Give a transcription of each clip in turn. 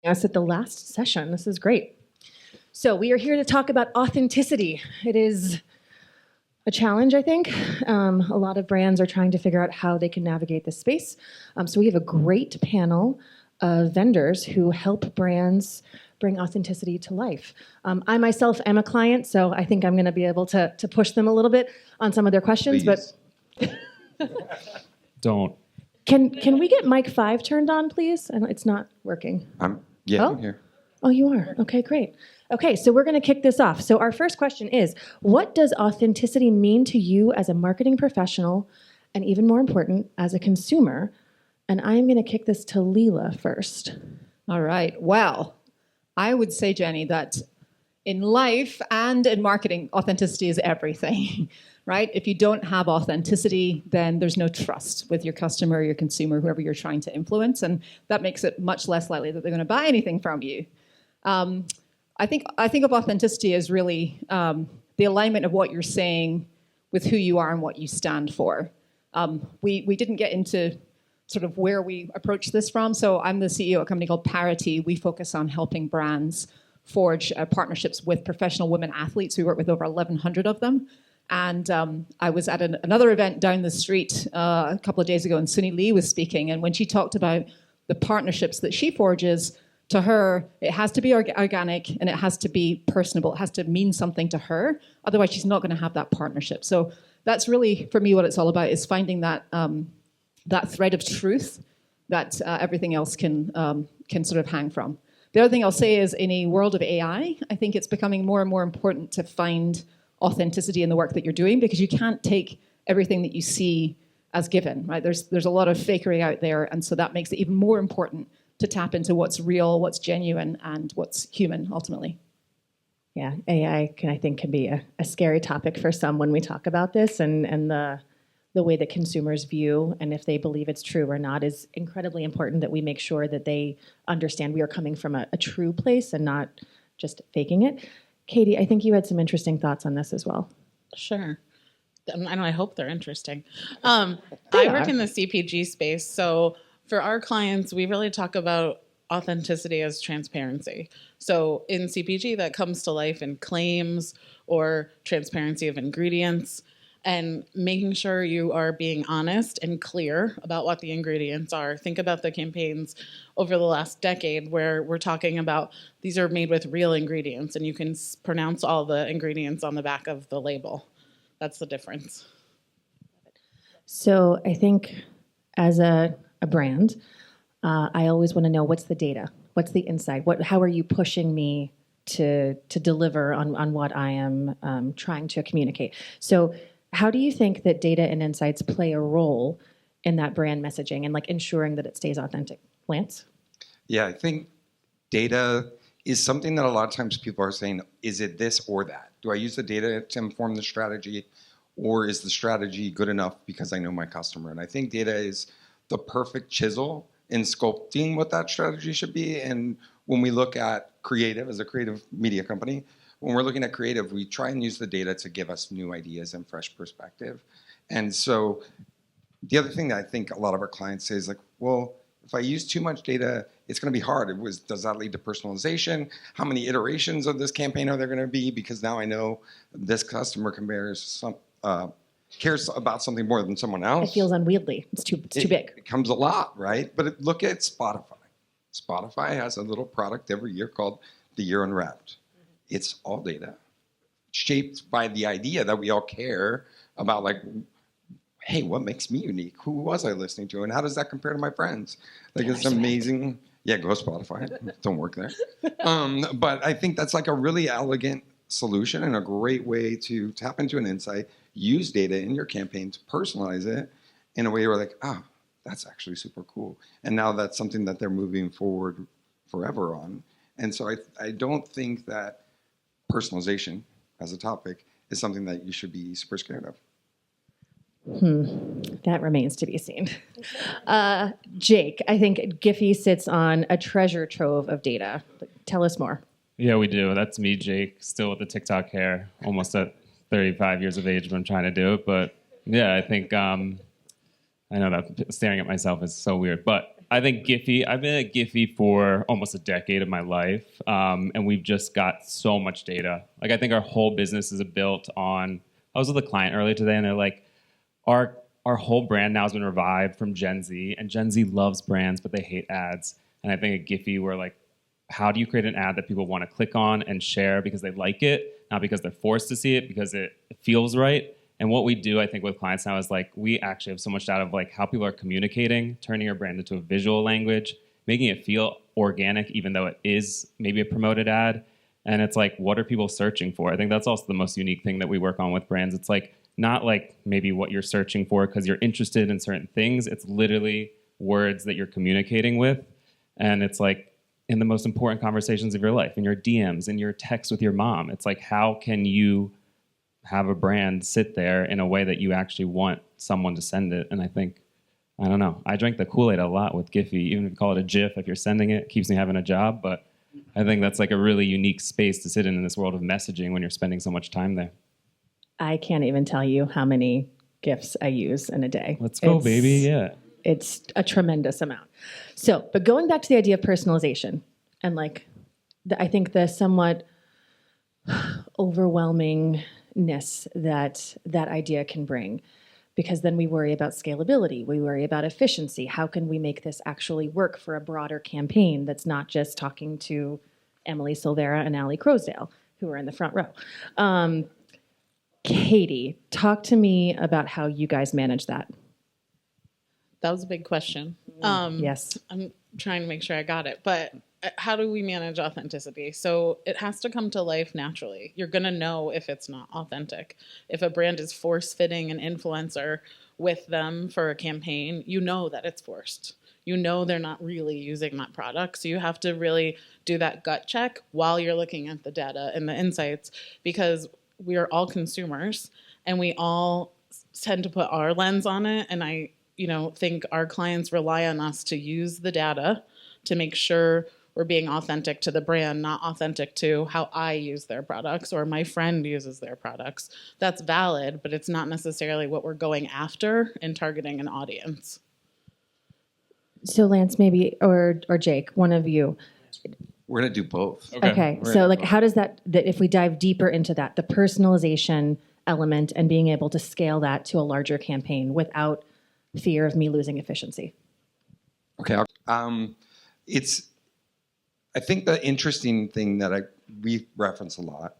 Us at the last session. This is great. So we are here to talk about authenticity. It is a challenge, I think. A lot of brands are trying to figure out how they can navigate this space. So we have a great panel of vendors who help brands bring authenticity to life. I myself am a client, so I think I'm going to be able to push them a little bit on some of their questions. Please. But Don't. Can we get mic 5 turned on, please? It's not working. I'm here. Oh, you are? Okay, great. Okay, so we're going to kick this off. So our first question is, what does authenticity mean to you as a marketing professional, and even more important, as a consumer? And I'm going to kick this to Leela first. All right. Well, I would say, Jenni, that in life and in marketing, authenticity is everything, right? If you don't have authenticity, then there's no trust with your customer, your consumer, whoever you're trying to influence, and that makes it much less likely that they're going to buy anything from you. I think of authenticity as really the alignment of what you're saying with who you are and what you stand for. We didn't get into sort of where we approach this from. So I'm the CEO of a company called Parity. We focus on helping brands forge partnerships with professional women athletes. We work with over 1,100 of them. And I was at another event down the street a couple of days ago, and Lee was speaking. And when she talked about the partnerships that she forges, to her, it has to be organic and it has to be personable. It has to mean something to her. Otherwise, she's not going to have that partnership. So that's really, for me, what it's all about, is finding that that thread of truth that everything else can sort of hang from. The other thing I'll say is, in a world of AI, I think it's becoming more and more important to find authenticity in the work that you're doing, because you can't take everything that you see as given, right? There's a lot of fakery out there, and so that makes it even more important to tap into what's real, what's genuine, and what's human, ultimately. Yeah, AI can be a scary topic for some when we talk about this, and the way that consumers view and if they believe it's true or not is incredibly important, that we make sure that they understand we are coming from a true place and not just faking it. Katie, I think you had some interesting thoughts on this as well. Sure. I hope they're interesting. I work in the CPG space, so for our clients, we really talk about authenticity as transparency. So in CPG, that comes to life in claims or transparency of ingredients, and making sure you are being honest and clear about what the ingredients are. Think about the campaigns over the last decade where we're talking about these are made with real ingredients, and you can pronounce all the ingredients on the back of the label. That's the difference. So I think as a brand, I always want to know, what's the data? What's the insight? How are you pushing me to deliver on what I am trying to communicate? So how do you think that data and insights play a role in that brand messaging and ensuring that it stays authentic? Lance? Yeah, I think data is something that a lot of times people are saying, is it this or that? Do I use the data to inform the strategy, or is the strategy good enough because I know my customer? And I think data is the perfect chisel in sculpting what that strategy should be. And when we look at creative, as a creative media company, when we're looking at creative, we try and use the data to give us new ideas and fresh perspective. And so the other thing that I think a lot of our clients say is well, if I use too much data, it's going to be hard. Does that lead to personalization? How many iterations of this campaign are there going to be? Because now I know this customer cares about something more than someone else. It feels unwieldy. It's too big. It becomes a lot, right? But look at Spotify. Spotify has a little product every year called the Year Unwrapped. It's all data, shaped by the idea that we all care about, hey, what makes me unique? Who was I listening to? And how does that compare to my friends? It's amazing. Yeah, go Spotify. Don't work there. But I think that's a really elegant solution and a great way to tap into an insight, use data in your campaign to personalize it in a way where that's actually super cool. And now that's something that they're moving forward forever on. And so I don't think that personalization as a topic is something that you should be super scared of. That remains to be seen. Jake, I think GIPHY sits on a treasure trove of data. Tell us more. Yeah, we do. That's me, Jake, still with the TikTok hair, almost at 35 years of age, but I'm trying to do it. But yeah, I think, I know that staring at myself is so weird, but I think GIPHY, I've been at GIPHY for almost a decade of my life, and we've just got so much data. Like, I think our whole business is built on, I was with a client earlier today, and they're like, our whole brand now has been revived from Gen Z, and Gen Z loves brands, but they hate ads. And I think at GIPHY, we're like, how do you create an ad that people want to click on and share because they like it, not because they're forced to see it, because it feels right? And what we do, I think, with clients now is like, we actually have so much data of like how people are communicating, turning our brand into a visual language, making it feel organic, even though it is maybe a promoted ad. And it's like, what are people searching for? I think that's also the most unique thing that we work on with brands. It's like, not like maybe what you're searching for because you're interested in certain things. It's literally words that you're communicating with. And it's like, in the most important conversations of your life, in your DMs, in your texts with your mom. It's like, how can you have a brand sit there in a way that you actually want someone to send it? And I think, I don't know, I drank the Kool-Aid a lot with GIPHY. Even if you call it a GIF, if you're sending it, it keeps me having a job. But I think that's like a really unique space to sit in this world of messaging when you're spending so much time there. I can't even tell you how many GIFs I use in a day. Let's go, baby, yeah. It's a tremendous amount. So, but going back to the idea of personalization and like, I think the somewhat overwhelmingness that that idea can bring, because then we worry about scalability, we worry about efficiency. How can we make this actually work for a broader campaign that's not just talking to Emily Silvera and Ali Croasdale, who are in the front row? Katie, talk to me about how you guys manage that. That was a big question. Yes. I'm trying to make sure I got it. But how do we manage authenticity? So it has to come to life naturally. You're going to know if it's not authentic. If a brand is force-fitting an influencer with them for a campaign, you know that it's forced. You know they're not really using that product. So you have to really do that gut check while you're looking at the data and the insights, because we are all consumers and we all tend to put our lens on it. And I think our clients rely on us to use the data to make sure we're being authentic to the brand, not authentic to how I use their products or my friend uses their products. That's valid, but it's not necessarily what we're going after in targeting an audience. So Lance, maybe, or Jake, one of you. We're going to do both. Okay. So like, how does that, if we dive deeper into that, the personalization element and being able to scale that to a larger campaign without fear of me losing efficiency? Okay. I think the interesting thing that we reference a lot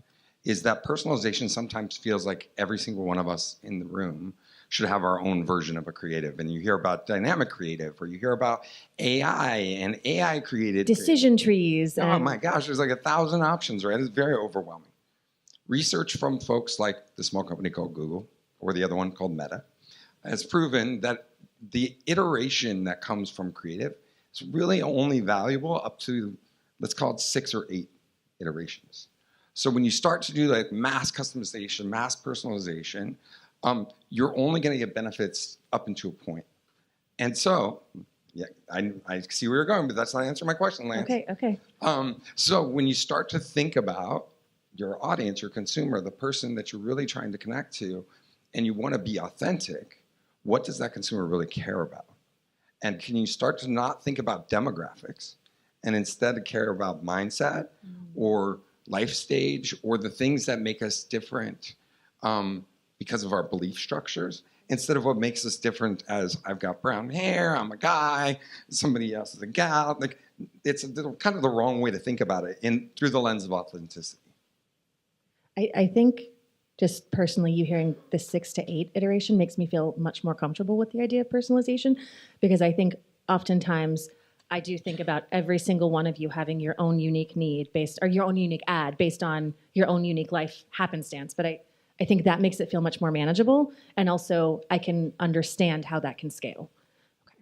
is that personalization sometimes feels like every single one of us in the room should have our own version of a creative. And you hear about dynamic creative, or you hear about AI and AI created decision trees. Oh my gosh, there's like 1,000 options, right? It's very overwhelming. Research from folks like the small company called Google, or the other one called Meta, has proven that the iteration that comes from creative is really only valuable up to, let's call it 6 or 8 iterations. So when you start to do like mass customization, mass personalization, you're only going to get benefits up into a point. And so, yeah, I see where you're going, but that's not answering my question, Lance. Okay. So when you start to think about your audience, your consumer, the person that you're really trying to connect to, and you want to be authentic, what does that consumer really care about? And can you start to not think about demographics and instead care about mindset or life stage or the things that make us different because of our belief structures, instead of what makes us different as I've got brown hair, I'm a guy, somebody else is a gal. Like, it's kind of the wrong way to think about it through the lens of authenticity. I think just personally, you hearing the 6 to 8 iteration makes me feel much more comfortable with the idea of personalization, because I think oftentimes I do think about every single one of you having your own unique need or your own unique ad based on your own unique life happenstance. But I think that makes it feel much more manageable, and also I can understand how that can scale. Okay.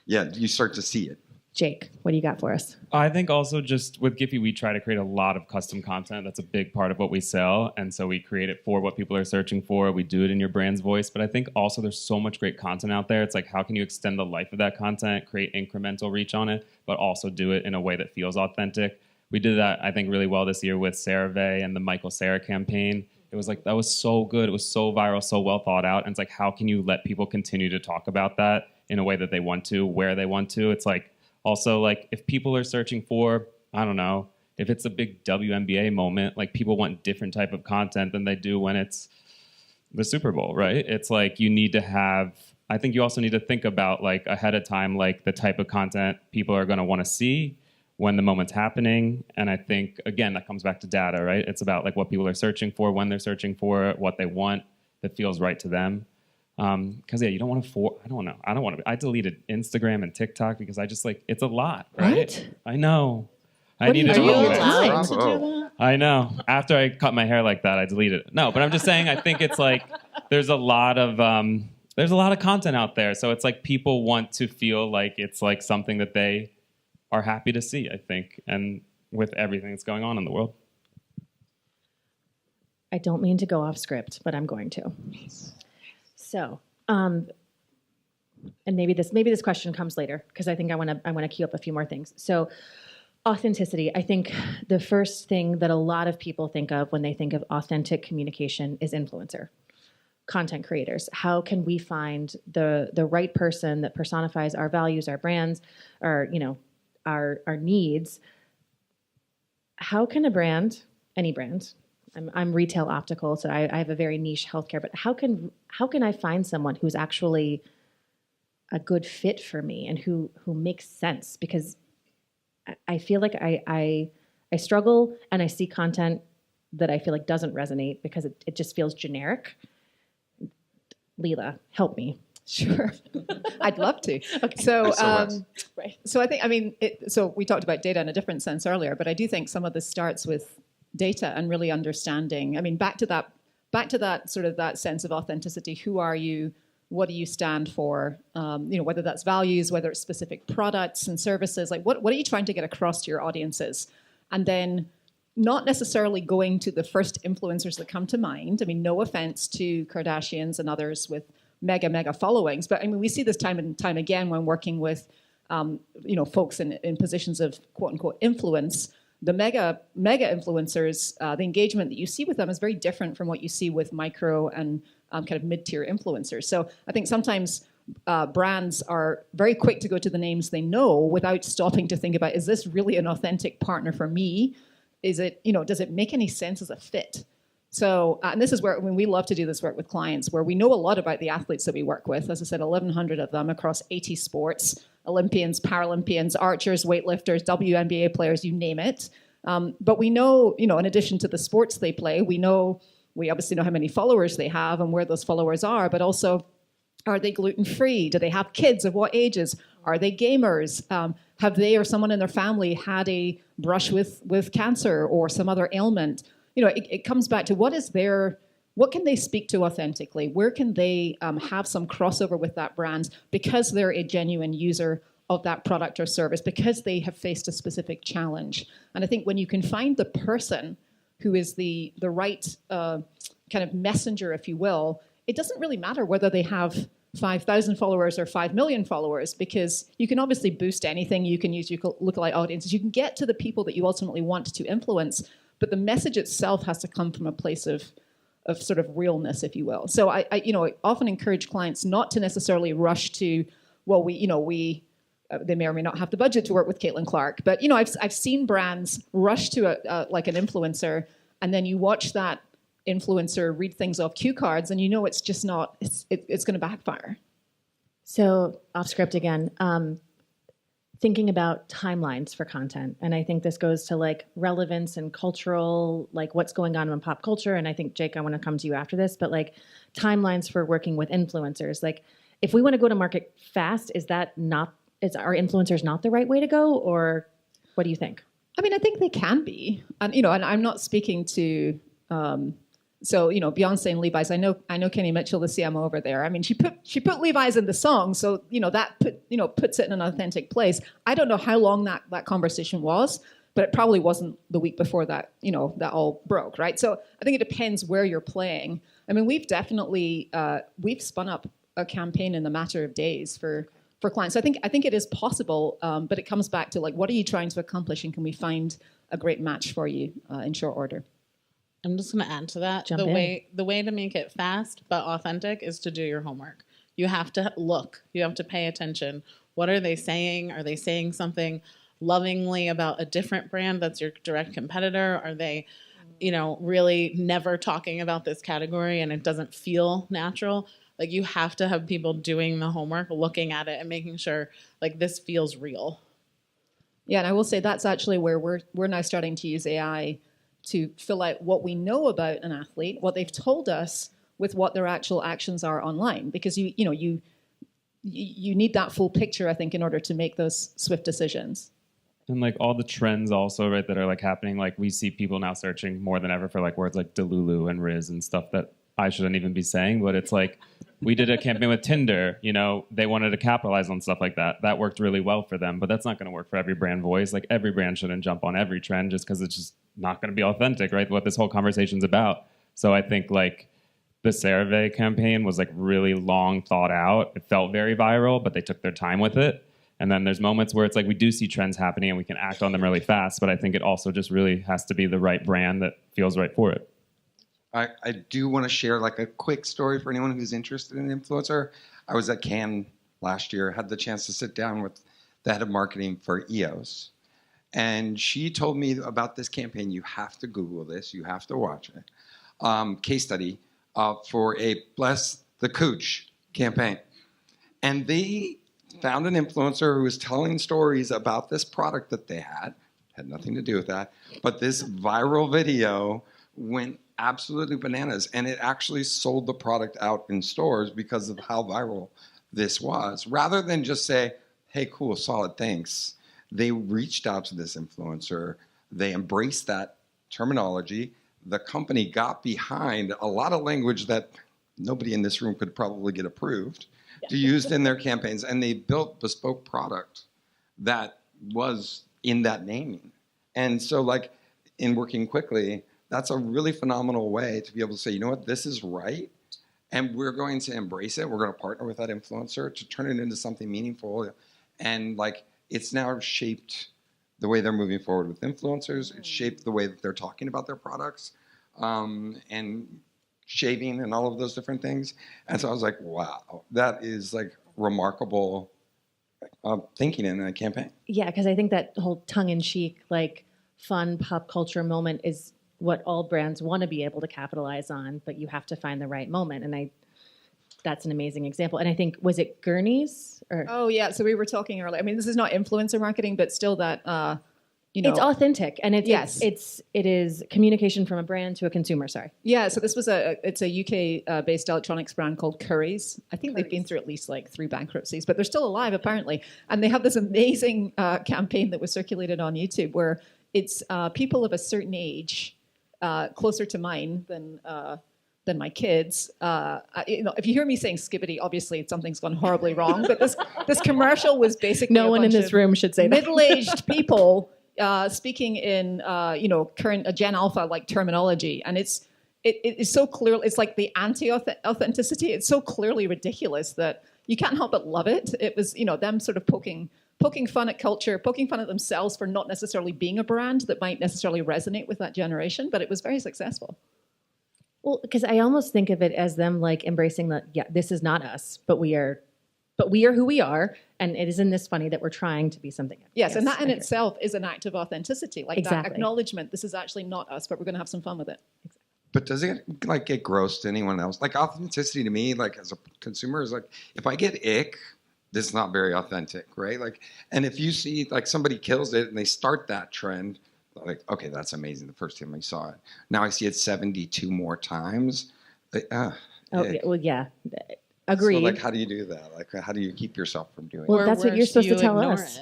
Yeah, you start to see it. Jake, what do you got for us? I think also just with GIPHY, we try to create a lot of custom content. That's a big part of what we sell. And so we create it for what people are searching for. We do it in your brand's voice. But I think also there's so much great content out there. It's like, how can you extend the life of that content, create incremental reach on it, but also do it in a way that feels authentic? We did that, I think, really well this year with CeraVe and the Michael Cera campaign. It was like, that was so good. It was so viral, so well thought out. And it's like, how can you let people continue to talk about that in a way that they want to, where they want to? It's like, Also, like, if people are searching for, I don't know, if it's a big WNBA moment, like, people want different type of content than they do when it's the Super Bowl, right? It's like you need to have, I think you also need to think about, like, ahead of time, like, the type of content people are going to want to see when the moment's happening. And I think, again, that comes back to data, right? It's about, like, what people are searching for, when they're searching for it, what they want that feels right to them. Because you don't want to. I don't want to. I deleted Instagram and TikTok because I just, like, it's a lot, right? What? I know. I What do you needed do? to Are you remove it. allowed to do that? I know. After I cut my hair like that, I deleted it. No, but I'm just saying. I think it's like there's a lot of content out there, so it's like people want to feel like it's like something that they are happy to see. I think, and with everything that's going on in the world. I don't mean to go off script, but I'm going to. So, and maybe this question comes later because I think I want to queue up a few more things. So, authenticity. I think the first thing that a lot of people think of when they think of authentic communication is influencer, content creators. How can we find the right person that personifies our values, our brands, our needs? How can a brand, any brand, I'm retail optical, so I have a very niche healthcare, but how can I find someone who's actually a good fit for me and who makes sense? Because I feel like I struggle and I see content that I feel like doesn't resonate because it just feels generic. Leela, help me. Sure, I'd love to. Okay. So, right. So I think, so we talked about data in a different sense earlier, but I do think some of this starts with data and really understanding. I mean, back to that sort of that sense of authenticity. Who are you? What do you stand for? Whether that's values, whether it's specific products and services. Like, what are you trying to get across to your audiences? And then not necessarily going to the first influencers that come to mind. I mean, no offense to Kardashians and others with mega followings, but I mean, we see this time and time again when working with folks in positions of quote unquote influence. The mega influencers, the engagement that you see with them is very different from what you see with micro and kind of mid-tier influencers. So I think sometimes brands are very quick to go to the names they know without stopping to think about, is this really an authentic partner for me? Is it, does it make any sense as a fit? So, and this is where we love to do this work with clients, where we know a lot about the athletes that we work with. As I said, 1,100 of them across 80 sports, Olympians, Paralympians, archers, weightlifters, WNBA players, you name it. But we know, in addition to the sports they play, we obviously know how many followers they have and where those followers are, but also, are they gluten-free? Do they have kids? Of what ages? Are they gamers? Have they or someone in their family had a brush with cancer or some other ailment? It comes back to what can they speak to authentically? Where can they have some crossover with that brand because they're a genuine user of that product or service, because they have faced a specific challenge? And I think when you can find the person who is the right kind of messenger, if you will, it doesn't really matter whether they have 5,000 followers or 5 million followers, because you can obviously boost anything. You can use your lookalike audiences. You can get to the people that you ultimately want to influence, but the message itself has to come from a place of sort of realness, if you will. So I often encourage clients not to necessarily rush to, they may or may not have the budget to work with Caitlin Clark, but I've seen brands rush to like an influencer, and then you watch that influencer read things off cue cards, and it's just not. It's going to backfire. So off script again. Thinking about timelines for content. And I think this goes to like relevance and cultural, like what's going on in pop culture. And I think, Jake, I want to come to you after this, but like timelines for working with influencers. Like if we want to go to market fast, is our influencers not the right way to go? Or what do you think? I mean, I think they can be. And, and I'm not speaking to, Beyonce and Levi's. I know Kenny Mitchell, the CMO over there. I mean, she put Levi's in the song, so that puts it in an authentic place. I don't know how long that conversation was, but it probably wasn't the week before that that all broke, right? So I think it depends where you're playing. I mean, we've definitely we've spun up a campaign in the matter of days for clients. So I think it is possible, but it comes back to like, what are you trying to accomplish, and can we find a great match for you in short order? I'm just going to add to that. The way to make it fast but authentic is to do your homework. You have to look. You have to pay attention. What are they saying? Are they saying something lovingly about a different brand that's your direct competitor? Are they, really never talking about this category and it doesn't feel natural? Like, you have to have people doing the homework, looking at it and making sure like this feels real. Yeah, and I will say that's actually where we're now starting to use AI to fill out what we know about an athlete, what they've told us, with what their actual actions are online, because you need that full picture, I think, in order to make those swift decisions. And like all the trends also, right, that are like happening, like we see people now searching more than ever for like words like Delulu and Riz and stuff that I shouldn't even be saying, but it's like we did a campaign with Tinder, they wanted to capitalize on stuff like that. That worked really well for them, but that's not going to work for every brand voice. Like every brand shouldn't jump on every trend just because it's just not going to be authentic, right? What this whole conversation's about. So I think like the CeraVe campaign was like really long thought out. It felt very viral, but they took their time with it. And then there's moments where it's like we do see trends happening and we can act on them really fast, but I think it also just really has to be the right brand that feels right for it. I do want to share like a quick story for anyone who's interested in influencer. I was at Cannes last year, had the chance to sit down with the head of marketing for EOS. And she told me about this campaign. You have to Google this. You have to watch it. Case study for a Bless the Cooch campaign. And they found an influencer who was telling stories about this product that they had nothing to do with that. But this viral video went absolutely bananas. And it actually sold the product out in stores because of how viral this was. Rather than just say, hey, cool, solid, thanks. They reached out to this influencer. They embraced that terminology. The company got behind a lot of language that nobody in this room could probably get approved to use in their campaigns. And they built bespoke product that was in that naming. And so like in working quickly, that's a really phenomenal way to be able to say, you know what, this is right. And we're going to embrace it. We're going to partner with that influencer to turn it into something meaningful. And like, it's now shaped the way they're moving forward with influencers. It's shaped the way that they're talking about their products and shaving and all of those different things. And so I was like, wow, that is like remarkable thinking in a campaign. Yeah, because I think that whole tongue-in-cheek, like fun pop culture moment is what all brands want to be able to capitalize on, but you have to find the right moment. And that's an amazing example. And I think, was it Gurney's? Oh, yeah. So we were talking earlier. I mean, this is not influencer marketing, but still that, It's authentic. And it is communication from a brand to a consumer, sorry. Yeah, so this was it's a UK-based electronics brand called Currys. I think they've been through at least like 3 bankruptcies, but they're still alive apparently. And they have this amazing campaign that was circulated on YouTube where it's people of a certain age, closer to mine than my kids. If you hear me saying skibbity, obviously something's gone horribly wrong. But this commercial was basically no one in this room should say that. Middle-aged people speaking in current Gen Alpha like terminology, and it is so clear. It's like the anti-authenticity. It's so clearly ridiculous that you can't help but love it. It was them sort of poking fun at culture, poking fun at themselves for not necessarily being a brand that might necessarily resonate with that generation, but it was very successful. Well, because I almost think of it as them like embracing this is not us, but we are who we are, and it isn't this funny that we're trying to be something. Yes, and that in itself is an act of authenticity, like that acknowledgement. This is actually not us, but we're going to have some fun with it. Exactly. But does it like get gross to anyone else? Like authenticity to me, like as a consumer, is like if I get ick, this is not very authentic, right? Like, and if you see like somebody kills it and they start that trend, like, okay, that's amazing. The first time I saw it, now I see it 72 more times. Like, well, yeah, agreed. So, like, how do you do that? Like, how do you keep yourself from doing Well, it? that's what you're supposed to tell us.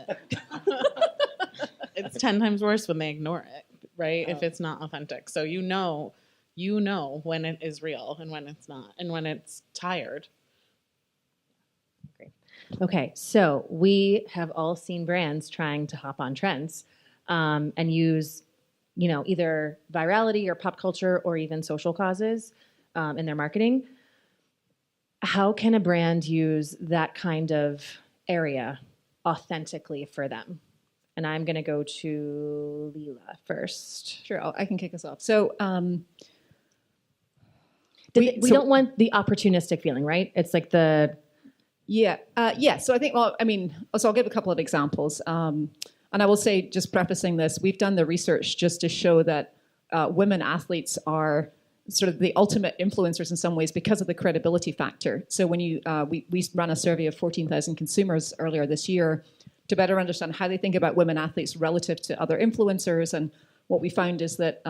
It's 10 times worse when they ignore it, right? If it's not authentic. So you know when it is real and when it's not, and when it's tired. Great. Okay, so we have all seen brands trying to hop on trends and use, either virality or pop culture or even social causes in their marketing. How can a brand use that kind of area authentically for them? And I'm going to go to Leela first. Sure, I can kick us off. So we don't want the opportunistic feeling, right? It's like the Yeah. So I think, so I'll give a couple of examples. And I will say, just prefacing this, we've done the research just to show that women athletes are sort of the ultimate influencers in some ways because of the credibility factor. So when we ran a survey of 14,000 consumers earlier this year to better understand how they think about women athletes relative to other influencers. And what we found is that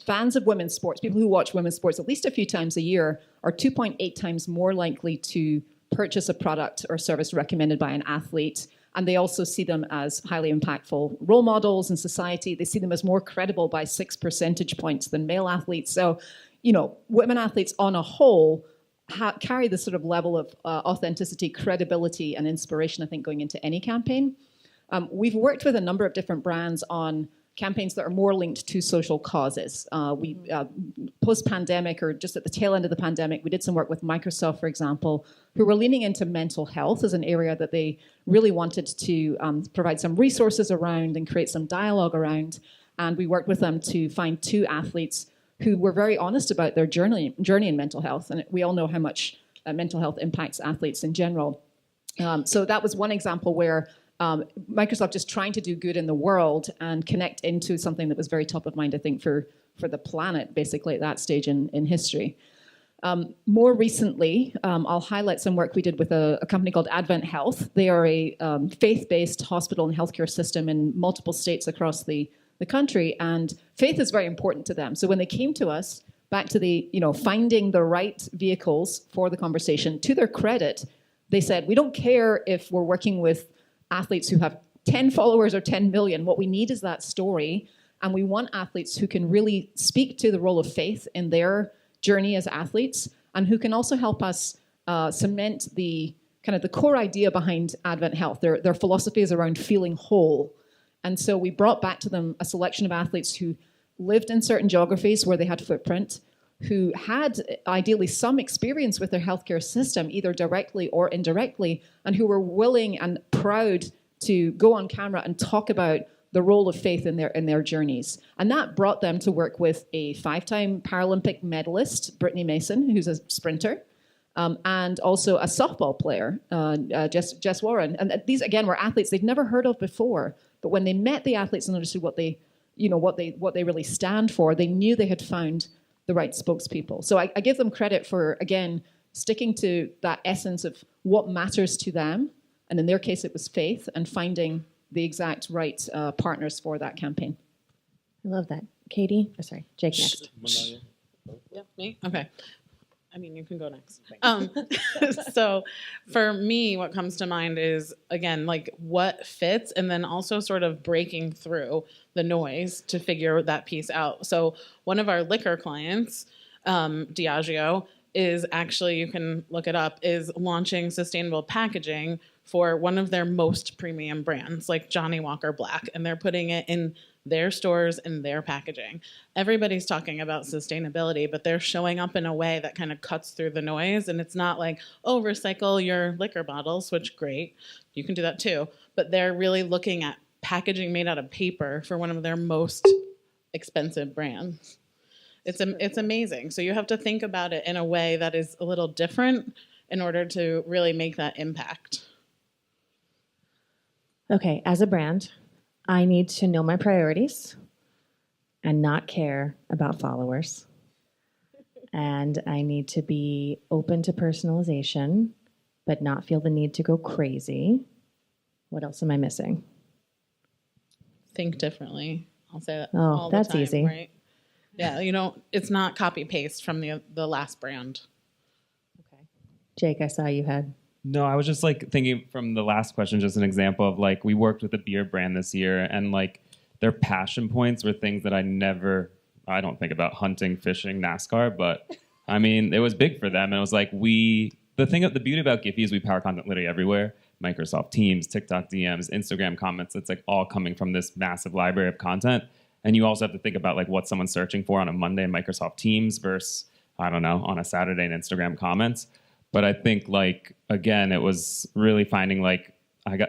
fans of women's sports, people who watch women's sports at least a few times a year, are 2.8 times more likely to purchase a product or service recommended by an athlete. And they also see them as highly impactful role models in society. They see them as more credible by 6 percentage points than male athletes. So, women athletes on a whole carry this sort of level of authenticity, credibility, and inspiration, I think, going into any campaign. We've worked with a number of different brands on campaigns that are more linked to social causes. Post-pandemic, or just at the tail end of the pandemic, we did some work with Microsoft, for example, who were leaning into mental health as an area that they really wanted to provide some resources around and create some dialogue around. And we worked with them to find 2 athletes who were very honest about their journey in mental health. And we all know how much mental health impacts athletes in general. So that was one example where Microsoft is trying to do good in the world and connect into something that was very top of mind, I think, for the planet, basically, at that stage in history. More recently, I'll highlight some work we did with a company called Advent Health. They are a faith-based hospital and healthcare system in multiple states across the country, and faith is very important to them. So when they came to us, back to the, finding the right vehicles for the conversation, to their credit, they said, we don't care if we're working with athletes who have 10 followers or 10 million. What we need is that story. And we want athletes who can really speak to the role of faith in their journey as athletes, and who can also help us cement the kind of the core idea behind Advent Health. Their philosophy is around feeling whole. And so we brought back to them a selection of athletes who lived in certain geographies where they had footprint, who had ideally some experience with their healthcare system, either directly or indirectly, and who were willing and proud to go on camera and talk about the role of faith in their journeys. And that brought them to work with a 5-time Paralympic medalist, Brittany Mason, who's a sprinter, and also a softball player, Jess Warren. And these, again, were athletes they'd never heard of before. But when they met the athletes and understood what they really stand for, they knew they had found the right spokespeople. So I give them credit for, again, sticking to that essence of what matters to them. And in their case, it was faith, and finding the exact right partners for that campaign. I love that. Katie? Oh, sorry, Jake next. Yeah, me? Okay. I mean, you can go next. So for me, what comes to mind is, again, like what fits, and then also sort of breaking through the noise to figure that piece out. So one of our liquor clients, Diageo, is actually, you can look it up, is launching sustainable packaging for one of their most premium brands, like Johnny Walker Black, and they're putting it in their stores and their packaging. Everybody's talking about sustainability, but they're showing up in a way that kind of cuts through the noise. And it's not like, oh, recycle your liquor bottles, which great, you can do that too. But they're really looking at packaging made out of paper for one of their most expensive brands. It's amazing. So you have to think about it in a way that is a little different in order to really make that impact. Okay, as a brand, I need to know my priorities and not care about followers. And I need to be open to personalization, but not feel the need to go crazy. What else am I missing? Think differently. I'll say that Oh, all that's the time, easy. right? Yeah, it's not copy paste from the last brand. Okay. Jake, I saw you had. No, I was just like thinking from the last question, just an example of like, we worked with a beer brand this year, and like their passion points were things that I don't think about: hunting, fishing, NASCAR, but I mean, it was big for them. And it was like, the beauty about GIPHY is we power content literally everywhere. Microsoft Teams, TikTok DMs, Instagram comments. It's like all coming from this massive library of content. And you also have to think about like what someone's searching for on a Monday in Microsoft Teams versus, I don't know, on a Saturday in Instagram comments. But I think, like, again, it was really finding, like,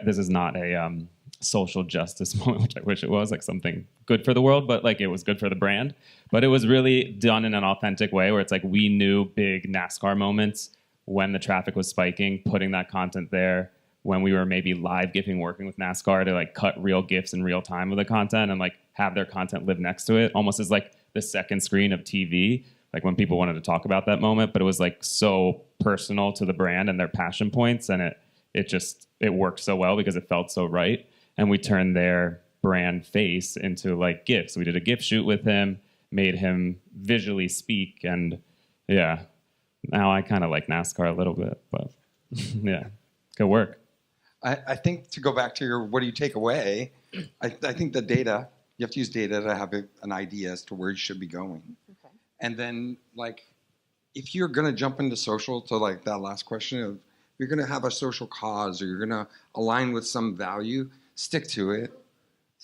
this is not a social justice moment, which I wish it was, like something good for the world, but, like, it was good for the brand. But it was really done in an authentic way where it's like we knew big NASCAR moments when the traffic was spiking, putting that content there, when we were maybe live GIFing, working with NASCAR to like cut real GIFs in real time of the content and like have their content live next to it, almost as like the second screen of TV, like when people wanted to talk about that moment, but it was like so personal to the brand and their passion points, and it worked so well because it felt so right. And we turned their brand face into like GIFs. We did a GIF shoot with him, made him visually speak, and yeah, now I kind of like NASCAR a little bit, but yeah, good work. I think to go back to your what do you take away, I think the data, you have to use data to have an idea as to where you should be going. Okay. And then, like, if you're going to jump into social, to like that last question of you're going to have a social cause or you're going to align with some value, stick to it.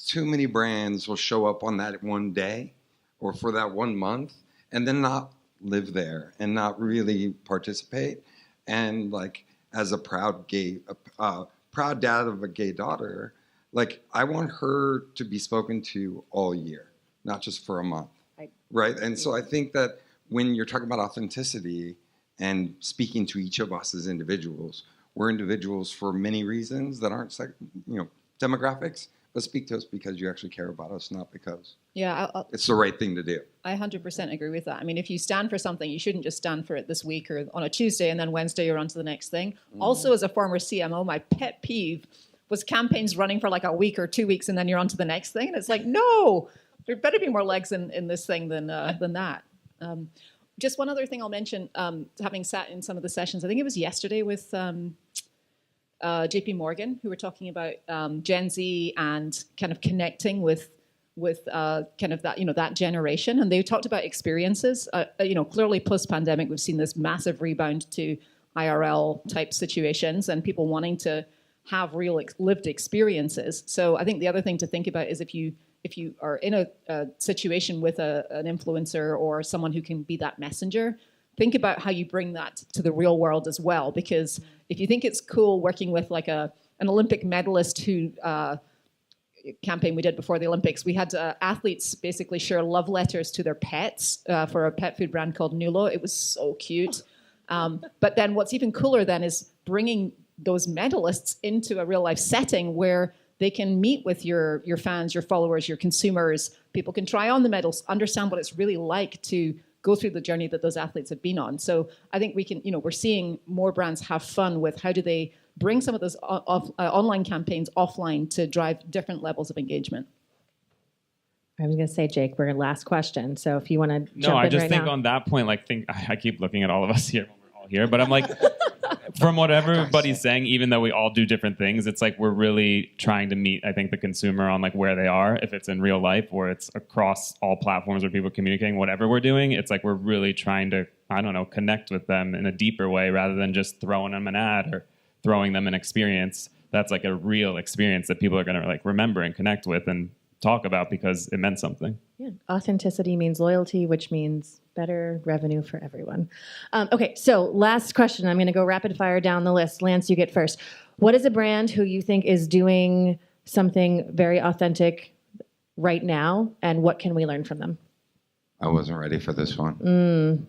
Too many brands will show up on that one day or for that 1 month and then not live there and not really participate. And like, as a proud proud dad of a gay daughter, like I want her to be spoken to all year, not just for a month, right? And so I think that when you're talking about authenticity and speaking to each of us as individuals, we're individuals for many reasons that aren't, demographics, but speak to us because you actually care about us, not because it's the right thing to do. I 100% agree with that. I mean, if you stand for something, you shouldn't just stand for it this week or on a Tuesday and then Wednesday you're on to the next thing. Also, as a former CMO, my pet peeve was campaigns running for like a week or 2 weeks and then you're on to the next thing. And it's like, no, there better be more legs in this thing than that. Just one other thing I'll mention, having sat in some of the sessions, I think it was yesterday with JP Morgan, who were talking about Gen Z and kind of connecting with kind of that, that generation. And they talked about experiences. Clearly post-pandemic, we've seen this massive rebound to IRL type situations and people wanting to have real lived experiences. So I think the other thing to think about is if you are in a situation with an influencer or someone who can be that messenger, think about how you bring that to the real world as well. Because if you think it's cool working with like an Olympic medalist who campaign we did before the Olympics, we had athletes basically share love letters to their pets for a pet food brand called Nulo. It was so cute. But then what's even cooler then is bringing those medalists into a real life setting where they can meet with your fans, your followers, your consumers. People can try on the medals, understand what it's really like to go through the journey that those athletes have been on. So I think we can, we're seeing more brands have fun with how do they bring some of those online campaigns offline to drive different levels of engagement. I was going to say, Jake, we're last question. So if you want to jump in right now. No, I just think on that point, I keep looking at all of us here when we're all here, but I'm like, from what everybody's saying, even though we all do different things, it's like we're really trying to meet, I think, the consumer on like where they are, if it's in real life or it's across all platforms where people are communicating, whatever we're doing, it's like we're really trying to, connect with them in a deeper way rather than just throwing them an ad or throwing them an experience. That's like a real experience that people are going to like remember and connect with and talk about because it meant something. Yeah. Authenticity means loyalty, which means better revenue for everyone. Okay, so last question. I'm going to go rapid fire down the list. Lance, you get first. What is a brand who you think is doing something very authentic right now, and what can we learn from them? I wasn't ready for this one.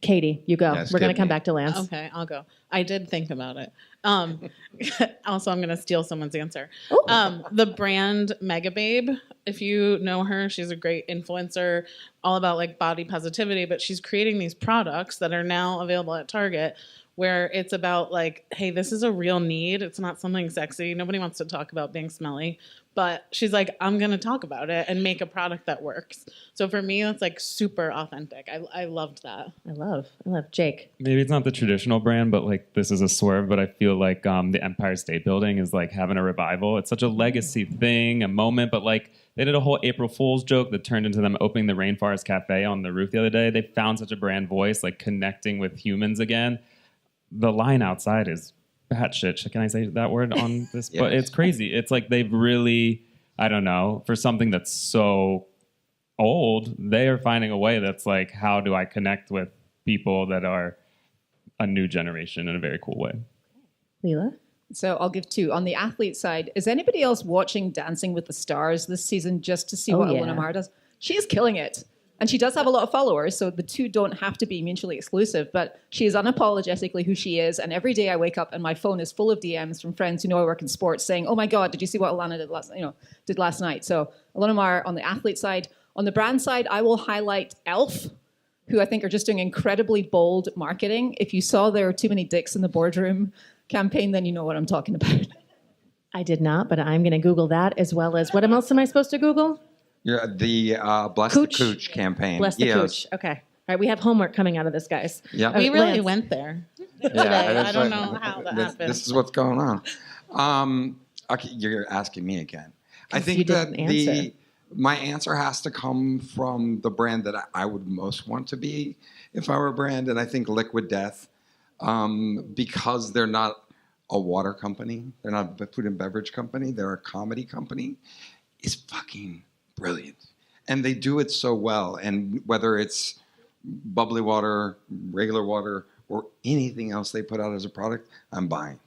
Katie, you go. Yes, we're going to come back to Lance. Okay, I'll go. I did think about it. Also, I'm going to steal someone's answer. The brand Mega Babe, if you know her, she's a great influencer, all about like body positivity, but she's creating these products that are now available at Target where it's about like, hey, this is a real need. It's not something sexy. Nobody wants to talk about being smelly. But she's like, I'm going to talk about it and make a product that works. So for me, that's like super authentic. I loved that. I love Jake. Maybe it's not the traditional brand, but like this is a swerve, but I feel like the Empire State Building is like having a revival. It's such a legacy thing, a moment, but like they did a whole April Fool's joke that turned into them opening the Rainforest Cafe on the roof the other day. They found such a brand voice, like connecting with humans again. The line outside is batshit. Can I say that word on this? Yes. But it's crazy. It's like they've really, I don't know, for something that's so old, they are finding a way that's like, how do I connect with people that are a new generation in a very cool way? Leela? So I'll give two. On the athlete side, is anybody else watching Dancing with the Stars this season just to see what Ilona Maher does? She is killing it. And she does have a lot of followers, so the two don't have to be mutually exclusive, but she is unapologetically who she is. And every day I wake up and my phone is full of DMs from friends who know I work in sports saying, oh my God, did you see what Alana did last night? So a lot of them are on the athlete side. On the brand side, I will highlight Elf, who I think are just doing incredibly bold marketing. If you saw There Are Too Many Dicks in the Boardroom campaign, then you know what I'm talking about. I did not, but I'm going to Google that as well as, what else am I supposed to Google? Yeah, the Bless Cooch. the Cooch campaign. Bless the Yes. Cooch. Okay. All right, we have homework coming out of this, guys. Yeah. We really Lance. went there today. that's I don't right. know how that This- happened. This is what's going on. Okay, you're asking me again. I 'Cause you think that didn't answer. my answer has to come from the brand that I would most want to be if I were a brand, and I think Liquid Death, because they're not a water company, they're not a food and beverage company, they're a comedy company, is fucking brilliant. And they do it so well. And whether it's bubbly water, regular water, or anything else they put out as a product, I'm buying.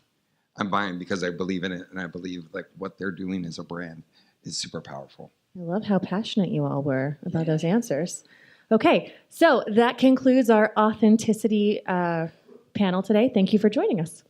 I'm buying because I believe in it, and I believe like what they're doing as a brand is super powerful. I love how passionate you all were about those answers. Okay, so that concludes our authenticity panel today. Thank you for joining us.